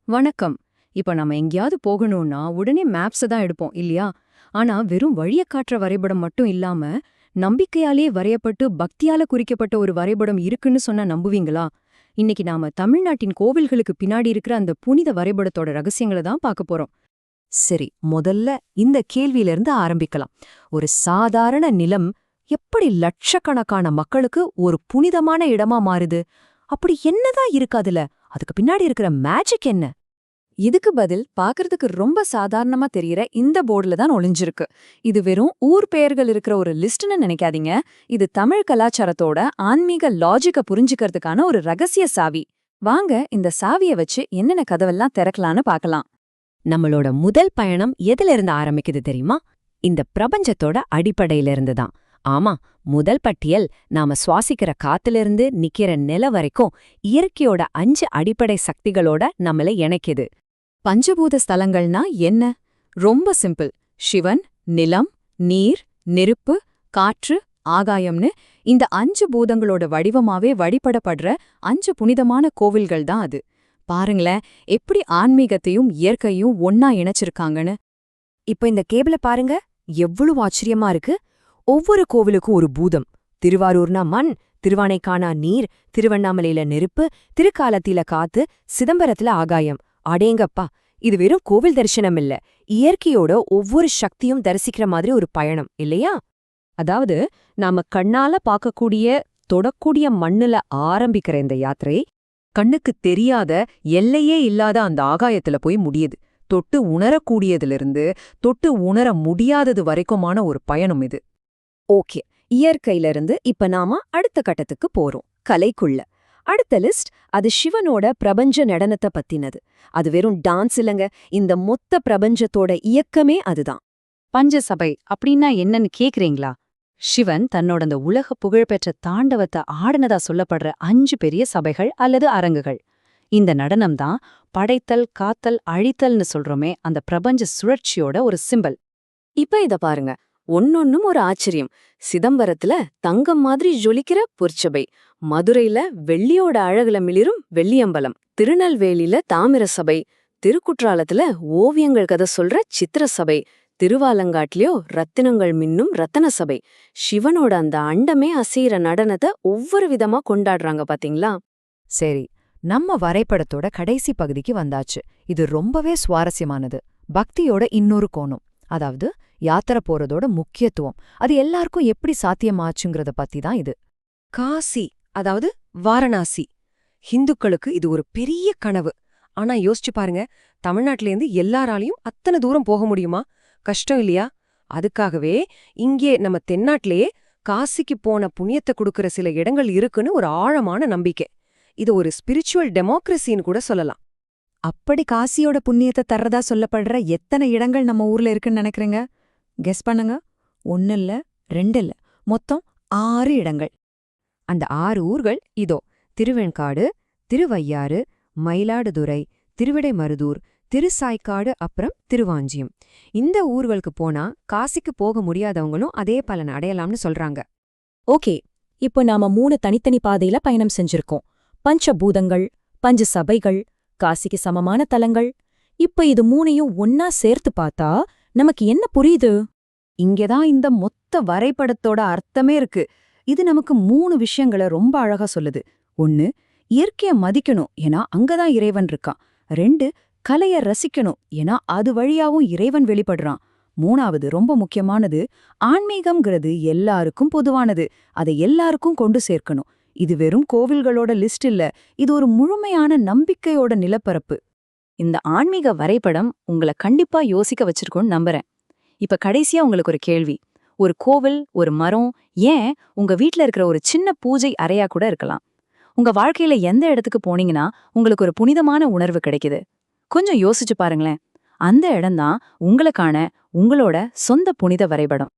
வணக்கம். இப்ப நம்ம எங்கேயாவது போகணும்னா உடனே மேப்ஸ தான் எடுப்போம் இல்லையா? ஆனா வெறும் வழிய காட்டுற வரைபடம் மட்டும் இல்லாம, நம்பிக்கையாலே வரையப்பட்டு பக்தியால குறிக்கப்பட்ட ஒரு வரைபடம் இருக்குன்னு சொன்னா நம்புவீங்களா? இன்னைக்கு நாம தமிழ்நாட்டின் கோவில்களுக்கு பின்னாடி இருக்கிற அந்த புனித வரைபடத்தோட ரகசியங்கள தான் பார்க்க போறோம். சரி, முதல்ல இந்த கேள்வியிலிருந்து ஆரம்பிக்கலாம். ஒரு சாதாரண நிலம் எப்படி லட்சக்கணக்கான மக்களுக்கு ஒரு புனிதமான இடமா மாறுது? அப்படி என்னதான் இருக்கு அதுல? அதுக்கு பின்னாடி இருக்கிற மேஜிக் என்ன? இதுக்கு பதில் பார்க்கறதுக்கு ரொம்ப சாதாரணமா தெரியற இந்த போர்டுல தான் ஒளிஞ்சிருக்கு. இது வெறும் ஊர் பெயர்கள் இருக்கிற ஒரு லிஸ்ட்னு நினைக்காதீங்க. இது தமிழ் கலாச்சாரத்தோட ஆன்மீக லாஜிக்க புரிஞ்சுக்கிறதுக்கான ஒரு ரகசிய சாவி. வாங்க இந்த சாவிய வச்சு என்னென்ன கதவெல்லாம் திறக்கலான்னு பார்க்கலாம். நம்மளோட முதல் பயணம் எதுல இருந்து ஆரம்பிக்குது தெரியுமா? இந்த பிரபஞ்சத்தோட அடிப்படையில இருந்து தான். ஆமா, முதல் பட்டியல் நாம சுவாசிக்கிற காத்திலிருந்து நிக்கிற நில வரைக்கும் இயற்கையோட 5 அடிப்படை சக்திகளோட நம்மள இணைக்குது. பஞ்சபூத ஸ்தலங்கள்னா என்ன? ரொம்ப சிம்பிள். சிவன், நிலம், நீர், நெருப்பு, காற்று, ஆகாயம்னு இந்த 5 பூதங்களோட வடிவமாவே வழிபடப்படுற 5 புனிதமான கோவில்கள் தான் அது. பாருங்களேன், எப்படி ஆன்மீகத்தையும் இயற்கையும் ஒன்னா இணைச்சிருக்காங்கன்னு. இப்ப இந்த கேபிள பாருங்க, எவ்வளவு ஆச்சரியமா இருக்கு. ஒவ்வொரு கோவிலுக்கும் ஒரு பூதம். திருவாரூர்னா மண், திருவானைக்கானா நீர், திருவண்ணாமலையில நெருப்பு, திருக்காலத்தில காத்து, சிதம்பரத்துல ஆகாயம். அடேங்கப்பா, இது வெறும் கோவில் தரிசனம் இல்ல, இயற்கையோட ஒவ்வொரு சக்தியும் தரிசிக்கிற மாதிரி ஒரு பயணம் இல்லையா? அதாவது நாம கண்ணால பார்க்கக்கூடிய தொடக்கூடிய மண்ணுல ஆரம்பிக்கிற இந்த யாத்திரை கண்ணுக்கு தெரியாத எல்லையே இல்லாத அந்த ஆகாயத்துல போய் முடியுது. தொட்டு உணரக்கூடியதிலிருந்து தொட்டு உணர முடியாதது வரைக்குமான ஒரு பயணம் இது. ஓகே, இயற்கையிலிருந்து இப்ப நாம அடுத்த கட்டத்துக்கு போறோம், கலைக்குள்ள. அடுத்த லிஸ்ட் அது சிவனோட பிரபஞ்ச நடனத்தை பத்தினது. அது வெறும் டான்ஸ் இல்லங்க, இந்த மொத்த பிரபஞ்சத்தோட இயக்கமே அதுதான். பஞ்சசபை அப்படின்னா என்னன்னு கேக்குறீங்களா? சிவன் தன்னோட அந்த உலக புகழ்பெற்ற தாண்டவத்தை ஆடினதா சொல்லப்படுற 5 பெரிய சபைகள் அல்லது அரங்குகள். இந்த நடனம் தான் படைத்தல், காத்தல், அழித்தல்னு சொல்றோமே அந்த பிரபஞ்ச சுழற்சியோட ஒரு சிம்பல். இப்ப இத பாருங்க, ஒன்னொன்னும் ஒரு ஆச்சரியம். சிதம்பரத்துல தங்கம் மாதிரி ஜொலிக்கிற பொற்சபை, மதுரையில வெள்ளியோட அழகுல மிளிரும் வெள்ளியம்பலம், திருநெல்வேலியில தாமிர சபை, திருக்குற்றாலத்துல ஓவியங்கள் கதை சொல்ற சித்திர சபை, திருவாலங்காட்லயோ ரத்தினங்கள் மின்னும் ரத்தன சபை. சிவனோட அந்த அண்டமே அசைற நடனத்தை ஒவ்வொரு விதமா கொண்டாடுறாங்க பாத்தீங்களா? சரி, நம்ம வரைபடத்தோட கடைசி பகுதிக்கு வந்தாச்சு. இது ரொம்பவே சுவாரஸ்யமானது. பக்தியோட இன்னொரு கோணம், அதாவது யாத்திரை போறதோட முக்கியத்துவம். அது எல்லாருக்கும் எப்படி சாத்தியமாச்சுங்கிறத பத்தி தான் இது. காசி, அதாவது வாரணாசி, ஹிந்துக்களுக்கு இது ஒரு பெரிய கனவு. ஆனா யோசிச்சு பாருங்க, தமிழ்நாட்டிலேருந்து எல்லாராலையும் அத்தனை தூரம் போக முடியுமா? கஷ்டம் இல்லையா? அதுக்காகவே இங்கே நம்ம தென்னாட்டிலேயே காசிக்கு போன புண்ணியத்தை கொடுக்கற சில இடங்கள் இருக்குன்னு ஒரு ஆழமான நம்பிக்கை. இது ஒரு ஸ்பிரிச்சுவல் டெமோக்ரஸின்னு கூட சொல்லலாம். அப்படி காசியோட புண்ணியத்தை தர்றதா சொல்லப்படுற எத்தனை இடங்கள் நம்ம ஊர்ல இருக்குன்னு நினைக்கிறீங்க? கெஸ் பண்ணுங்க. 1 இல்ல, 2 இல்ல, மொத்தம் 6 இடங்கள். அந்த 6 ஊர்கள் இதோ: திருவெண்காடு, திருவையாறு, மயிலாடுதுறை, திருவிடைமருதூர், திருசாய்க்காடு, அப்புறம் திருவாஞ்சியம். இந்த ஊர்களுக்கு போனா காசிக்கு போக முடியாதவங்களும் அதே பலன் அடையலாம்னு சொல்றாங்க. ஓகே, இப்போ நாம 3 தனித்தனி பாதையில பயணம் செஞ்சிருக்கோம். பஞ்சபூதங்கள், 5 சபைகள், காசிக்கு சமமான தலங்கள். இப்ப இது 3ஐயும் ஒன்னா சேர்த்து பார்த்தா நமக்கு என்ன புரியுது? இங்கதான் இந்த மொத்த வரைபடத்தோட அர்த்தமே இருக்கு. இது நமக்கு 3 விஷயங்களை ரொம்ப அழகா சொல்லுது. 1, இயற்கைய மதிக்கணும், ஏன்னா அங்கதான் இறைவன் இருக்கான். 2, கலைய ரசிக்கணும், ஏன்னா அது வழியாவும் இறைவன் வெளிப்படுறான். 3வது ரொம்ப முக்கியமானது, ஆன்மீகம்ங்கிறது எல்லாருக்கும் பொதுவானது, அதை எல்லாருக்கும் கொண்டு சேர்க்கணும். இது வெறும் கோவில்களோட லிஸ்ட் இல்ல, இது ஒரு முழுமையான நம்பிக்கையோட நிலப்பரப்பு. இந்த ஆன்மீக வரைபடம் உங்களை கண்டிப்பா யோசிக்க வச்சிருக்கோன்னு நம்புறேன். இப்ப கடைசியா உங்களுக்கு ஒரு கேள்வி. ஒரு கோவில், ஒரு மரம், ஏன் உங்க வீட்ல இருக்கிற ஒரு சின்ன பூஜை அறையா கூட இருக்கலாம். உங்க வாழ்க்கையில எந்த இடத்துக்கு போனீங்கன்னா உங்களுக்கு ஒரு புனிதமான உணர்வு கிடைக்குது? கொஞ்சம் யோசிச்சு பாருங்களேன். அந்த இடம்தான் உங்களுக்கான உங்களோட சொந்த புனித வரைபடம்.